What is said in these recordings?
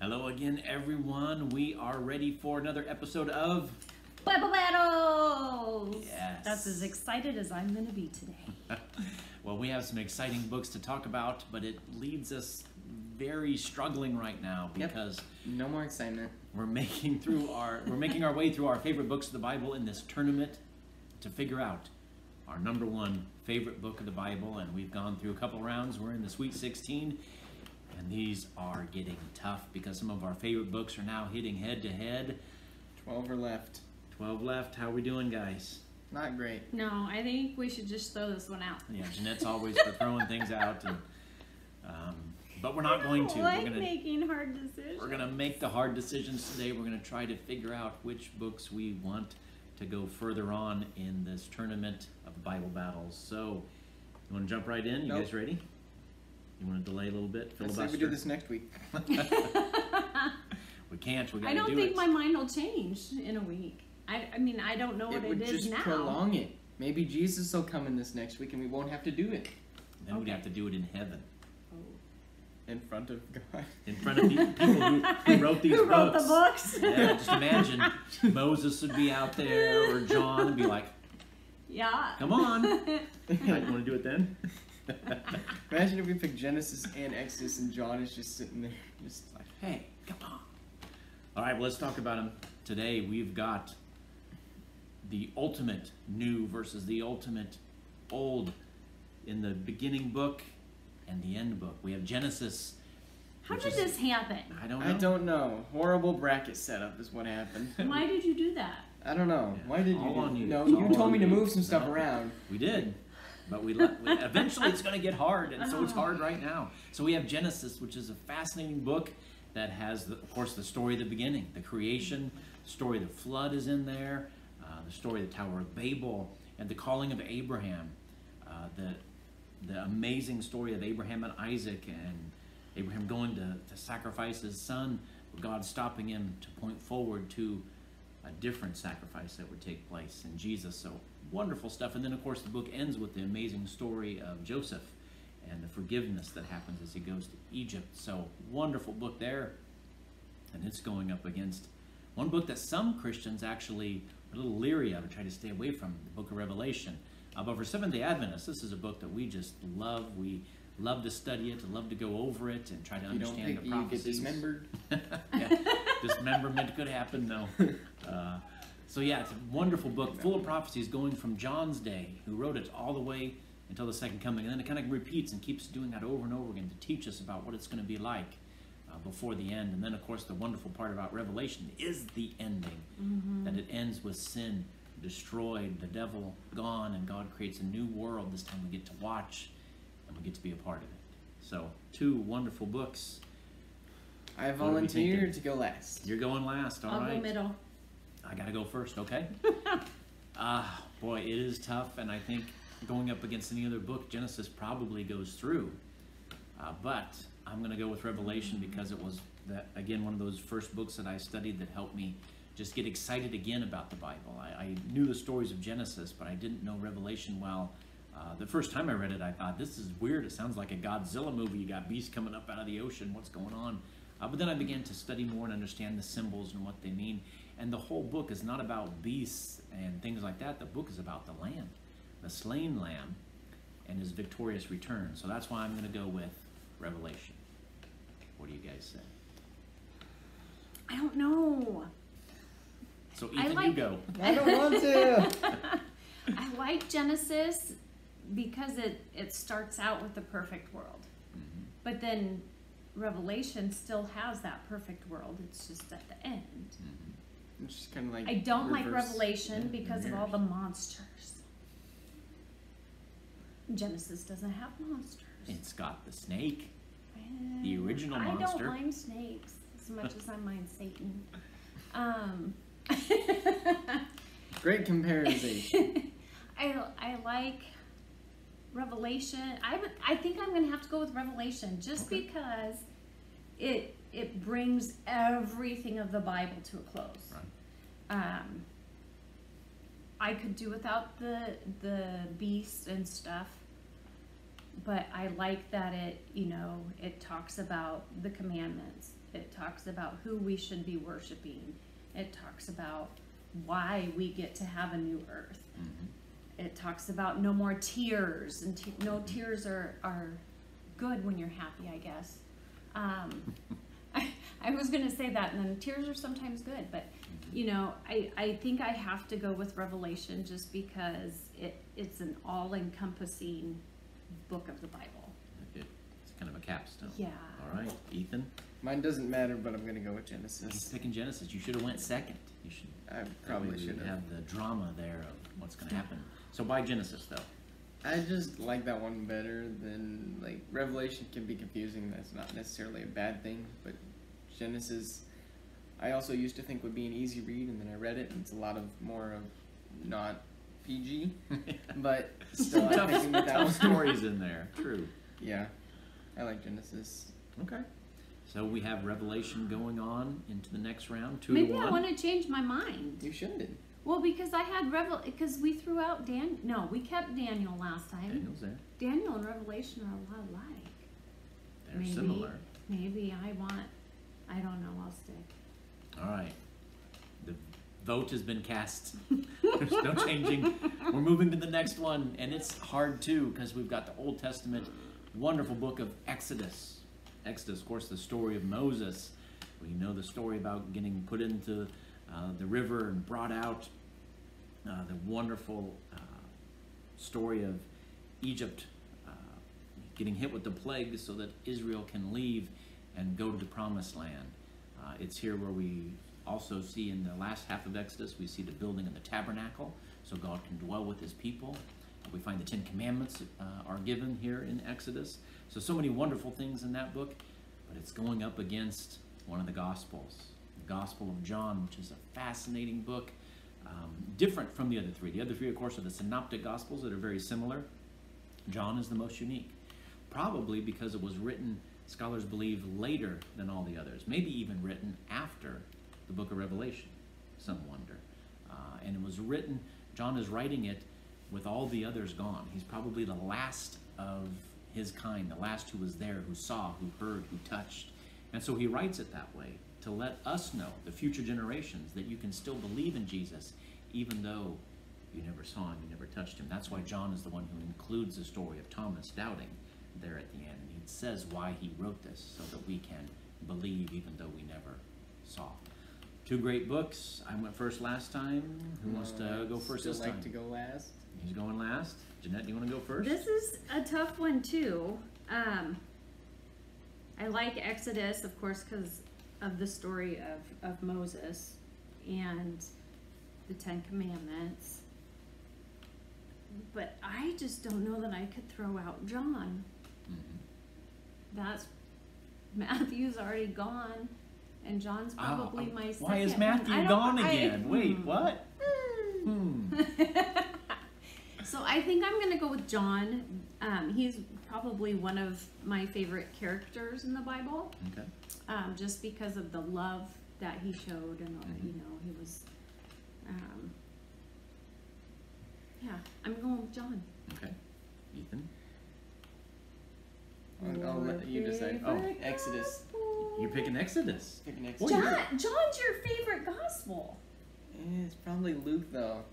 Hello again, everyone. We are ready for another episode of Bible Battles! Yes. That's as excited as I'm going to be today. Well, we have some exciting books to talk about, but it leaves us very struggling right now because no more excitement. we're making our way through our favorite books of the Bible in this tournament to figure out our number one favorite book of the Bible, and we've gone through a couple rounds. We're in the Sweet 16. And these are getting tough because some of our favorite books are now hitting head to head. 12 are left. 12 left. How are we doing, guys? Not great. No, I think we should just throw this one out. Yeah, Jeanette's always for throwing things out, and but we're not going to. We're making hard decisions. We're gonna make the hard decisions today. We're gonna try to figure out which books we want to go further on in this tournament of Bible battles. So, you want to jump right in? You guys ready? You want to delay a little bit, filibuster? Let's say we do this next week. We can't. We gotta do it. I don't think my mind will change in a week. I mean, I don't know what it is now. It would just prolong it. Maybe Jesus will come in this next week and we won't have to do it. Then we'd have to do it in heaven. In front of God. In front of people who wrote these Who books. wrote the books? Yeah, just imagine Moses would be out there, or John would be like, yeah. come on. You want to do it then? Imagine if we pick Genesis and Exodus and John is just sitting there, just like, Hey, come on. All right, well, let's talk about them. Today we've got the ultimate new versus the ultimate old in the beginning book and the end book. We have Genesis. How did this happen? I don't know. I don't know. Horrible bracket setup is what happened. Why did you do that? I don't know. Yeah, Why did you all do on you. No, It's you all told on me to you. move some stuff No. around. We did. But eventually it's going to get hard, and so it's hard right now. So we have Genesis, which is a fascinating book that has, of course, the story of the beginning, the creation, the story of the flood is in there, the story of the Tower of Babel, and the calling of Abraham, the amazing story of Abraham and Isaac, and Abraham going to sacrifice his son, God stopping him to point forward to a different sacrifice that would take place in Jesus. So wonderful stuff. And then, of course, the book ends with the amazing story of Joseph and the forgiveness that happens as he goes to Egypt. So wonderful book there. And it's going up against one book that some Christians actually are a little leery of and try to stay away from, the book of Revelation. But for Seventh-day Adventists, this is a book that we just love. We love to study it, love to go over it, and try to understand the prophecies. You get dismembered? Yeah, dismemberment could happen, though. So yeah, it's a wonderful book full of prophecies going from John's day, who wrote it, all the way until the second coming. And then it kind of repeats and keeps doing that over and over again to teach us about what it's going to be like before the end. And then, of course, the wonderful part about Revelation is the ending, that it ends with sin destroyed, the devil gone, and God creates a new world. This time we get to watch, and we get to be a part of it. So, two wonderful books. I What are we volunteer thinking? to go last. You're going last, all right? I'll go middle. I gotta go first, okay? Boy, it is tough, and I think going up against any other book, Genesis probably goes through. But I'm gonna go with Revelation because it was, again, one of those first books that I studied that helped me just get excited again about the Bible. I knew the stories of Genesis, but I didn't know Revelation well. The first time I read it, I thought, this is weird. It sounds like a Godzilla movie. You got beasts coming up out of the ocean. What's going on? But then I began to study more and understand the symbols and what they mean. And the whole book is not about beasts and things like that. The book is about the Lamb, the slain Lamb, and his victorious return. So that's why I'm going to go with Revelation. What do you guys say? I don't know. So Ethan, you go. I don't want to. I like Genesis because it starts out with the perfect world. But then Revelation still has that perfect world. It's just at the end. It's just kind of like I don't like reverse. Revelation because of all the monsters. Genesis doesn't have monsters. It's got the snake, the original I monster. don't mind snakes as much as I mind Satan. Great comparison. I like Revelation. I think I'm going to have to go with Revelation just because it brings everything of the Bible to a close. Right. I could do without the beast and stuff. but I like that it talks about the commandments. It talks about who we should be worshiping. It talks about why we get to have a new earth. It talks about no more tears, and no tears are good when you're happy, I guess. I was going to say that, and then tears are sometimes good, but I think I have to go with Revelation just because it's an all-encompassing book of the Bible. It's kind of a capstone. Yeah. All right, Ethan. Mine doesn't matter, but I'm gonna go with He's Genesis. picking Genesis. You should have went second. You should. I probably should have. Have the drama there of what's going to happen. So why Genesis though? I just like that one better than, like, Revelation can be confusing. That's not necessarily a bad thing, but Genesis, I also used to think would be an easy read, and then I read it, and it's a lot of more of not PG, but still I'm picking with that tough one. stories in there. True. Yeah, I like Genesis. Okay. So we have Revelation going on into the next round, 2 Maybe to 1. I want to change my mind. You should. Well, because I had because we threw out we kept Daniel last time. Daniel's there. Daniel and Revelation are a lot alike. They're similar. Maybe I don't know, I'll stick. All right. The vote has been cast. There's no changing. We're moving to the next one, and it's hard too because we've got the Old Testament wonderful book of Exodus. Exodus, of course, the story of Moses. We know the story about getting put into the river and brought out. The wonderful story of Egypt getting hit with the plague so that Israel can leave and go to the promised land. It's here where we also see in the last half of Exodus, we see the building of the tabernacle so God can dwell with his people. We find the 10 Commandments are given here in Exodus. So many wonderful things in that book, but it's going up against one of the Gospels, the Gospel of John, which is a fascinating book, different from the other three. The other three, of course, are the Synoptic Gospels that are very similar. John is the most unique, probably because it was written, scholars believe, later than all the others, maybe even written after the book of Revelation, some wonder. And it was written, John is writing it with all the others gone. He's probably the last of his kind, the last who was there, who saw, who heard, who touched. And so he writes it that way to let us know, the future generations, that you can still believe in Jesus even though you never saw him, you never touched him. That's why John is the one who includes the story of Thomas doubting there at the end. And he says why he wrote this, so that we can believe even though we never saw. 2 great books. I went first last time. Who wants to go first this time? To go last. He's going last. Jeanette, do you want to go first? This is a tough one too. I like Exodus, of course, because of the story of Moses and the 10 Commandments. But I just don't know that I could throw out John. Matthew's already gone, and John's probably my second. Why is Matthew gone again? Wait, what? So I think I'm going to go with John. He's probably one of my favorite characters in the Bible. Okay. Just because of the love that he showed, and he was. I'm going with John. Okay. Ethan? I'll let you decide. Oh, Exodus. You're picking Exodus. Picking John, Exodus. John's your favorite gospel. It's probably Luke, though.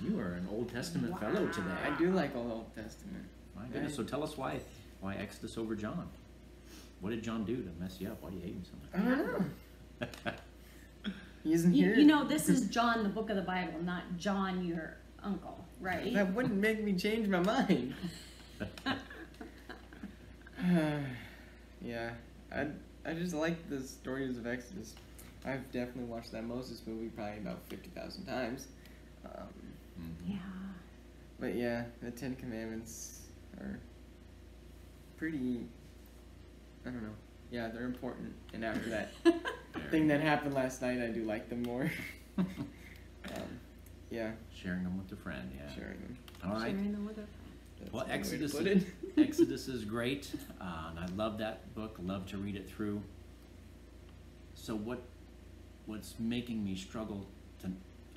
You are an Old Testament fellow today. I do like Old Testament. My goodness. So tell us why Exodus over John? What did John do to mess you up? Why do you hate him so much? I don't know. He isn't here. You know, this is John, the book of the Bible, not John, your uncle, right? That wouldn't make me change my mind. Yeah, I just like the stories of Exodus. I've definitely watched that Moses movie probably about 50,000 times. Yeah. But yeah, the 10 Commandments are pretty, I don't know. Yeah, they're important. And after that thing that happened last night, I do like them more. Yeah. Sharing them with a friend, yeah. Sharing them. All right. Sharing them with our friends. That's Well, the way to Exodus, put it. Exodus is great, and I love that book. Love to read it through. So what's making me struggle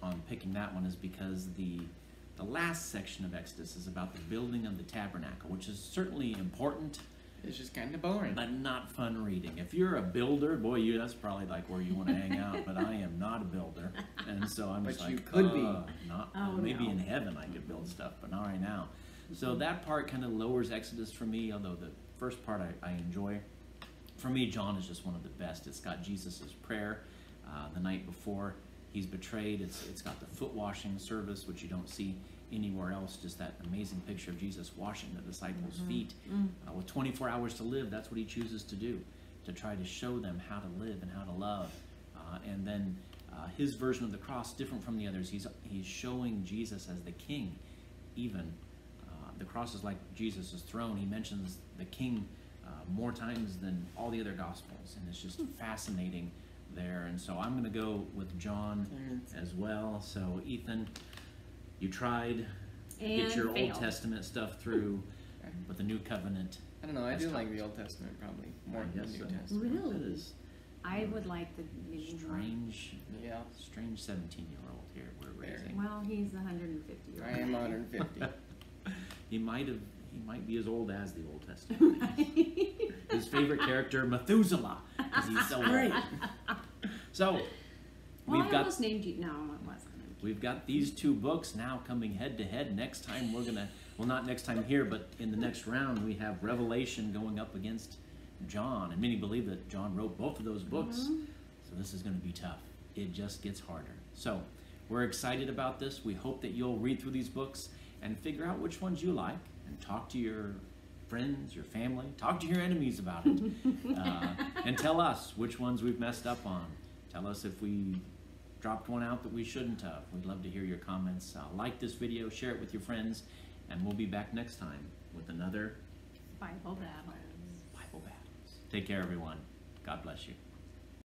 on picking that one is because the the last section of Exodus is about the building of the tabernacle, which is certainly important, It's just kind of boring. but not fun reading. If you're a builder, boy, that's probably like where you want to hang out. But I am not a builder, and so I'm just But like, you could be. Not Oh, maybe no. in heaven I could build stuff, but not right now. So that part kind of lowers Exodus for me, although the first part I enjoy. For me, John is just one of the best. It's got Jesus' prayer the night before he's betrayed. It's got the foot washing service, which you don't see anywhere else. Just that amazing picture of Jesus washing the disciples' feet. With 24 hours to live, that's what he chooses to do, to try to show them how to live and how to love. And then his version of the cross, different from the others. He's showing Jesus as the king. Even the cross is like Jesus' throne. He mentions the king more times than all the other gospels, and it's just fascinating there. And so I'm going to go with John as well. So Ethan, you tried to get And your Old failed. Testament stuff through with the New Covenant. I don't know. I That's do like tough. the Old Testament probably more I than the guess New so. Testament. Really? That is I would like the new one. Yeah. strange 17-year-old here we're Very. raising. Well, he's 150 year I am 150. He might be as old as the Old Testament. His favorite character, Methuselah, because he's so Great. old. So Well, we've I got almost named you. No, it wasn't. we've got these two books now coming head to head. Next time we're gonna, well, not next time here, but in the next round we have Revelation going up against John, and many believe that John wrote both of those books. So this is going to be tough. It just gets harder. So we're excited about this. We hope that you'll read through these books and figure out which ones you like, and talk to your friends, your family, talk to your enemies about it, and tell us which ones we've messed up on. Tell us if we dropped one out that we shouldn't have. We'd love to hear your comments. Like this video, share it with your friends, and we'll be back next time with another Bible battle. Bible Battles. Take care, everyone. God bless you.